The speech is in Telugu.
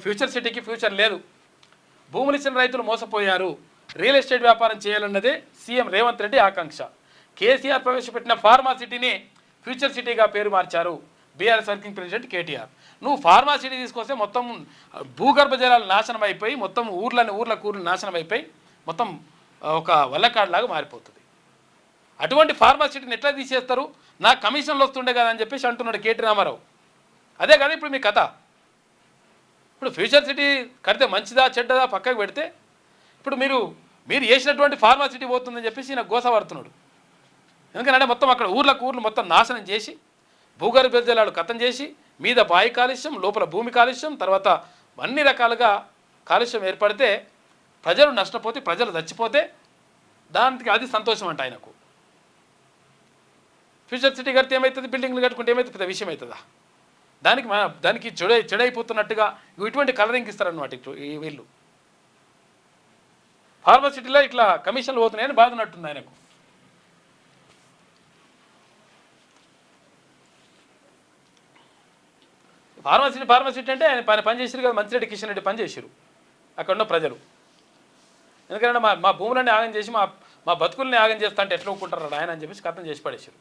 ఫ్యూచర్ సిటీకి ఫ్యూచర్ లేదు. భూములు ఇచ్చిన రైతులు మోసపోయారు. రియల్ ఎస్టేట్ వ్యాపారం చేయాలన్నదే సీఎం రేవంత్ రెడ్డి ఆకాంక్ష. కేసీఆర్ ప్రవేశపెట్టిన ఫార్మా సిటీని ఫ్యూచర్ సిటీగా పేరు మార్చారు బీఆర్ఎస్ వర్కింగ్ ప్రెసిడెంట్ కేటీఆర్. నువ్వు ఫార్మా సిటీ తీసుకొస్తే మొత్తం భూగర్భ జలాలు నాశనం అయిపోయి, మొత్తం ఊర్ల కూర్లు నాశనం అయిపోయి, మొత్తం ఒక వల్లకాడులాగా మారిపోతుంది. అటువంటి ఫార్మా సిటీని ఎట్లా తీసేస్తారు? నాకు కమిషన్లు వస్తుండే కదా అని చెప్పేసి అంటున్నాడు కేటీ రామారావు. అదే కదా ఇప్పుడు మీ కథ. ఇప్పుడు ఫ్యూచర్ సిటీ కడితే మంచిదా చెడ్డదా పక్కకు పెడితే, ఇప్పుడు మీరు చేసినటువంటి ఫార్మా సిటీ పోతుందని చెప్పేసి ఈయన గోసపడుతున్నాడు. ఎందుకంటే మొత్తం అక్కడ ఊర్లు మొత్తం నాశనం చేసి, భూగర్భ జలాలు కథం చేసి, మీద వాయు కాలుష్యం, లోపల భూమి కాలుష్యం, తర్వాత అన్ని రకాలుగా కాలుష్యం ఏర్పడితే ప్రజలు నష్టపోతే, ప్రజలు చచ్చిపోతే దానికి అది సంతోషం అంట ఆయనకు. ఫ్యూచర్ సిటీ కడితే ఏమవుతుంది? బిల్డింగ్లు కట్టుకుంటే ఏమవుతుంది? పెద్ద విషయం అవుతుందా? దానికి చెడైపోతున్నట్టుగా ఇటువంటి కలరింగ్ ఇస్తారన్నమాట ఈ వీళ్ళు. ఫార్మా సిటీలో ఇట్లా కమిషన్లు పోతున్నాయని బాధ ఉన్నట్టుంది ఆయనకు. ఫార్మా సిటీ అంటే ఆయన పని చేసారు కదా, మంచిరెడ్డి కిషన్ రెడ్డి పని చేశారు అక్కడ ఉన్న ప్రజలు. ఎందుకంటే మా భూములన్నీ ఆగం చేసి మా బతుకుల్ని ఆగం చేస్తా అంటే ఎట్లా ఒప్పుకుంటారు ఆయన అని చెప్పేసి కథం చేసి పడేశారు.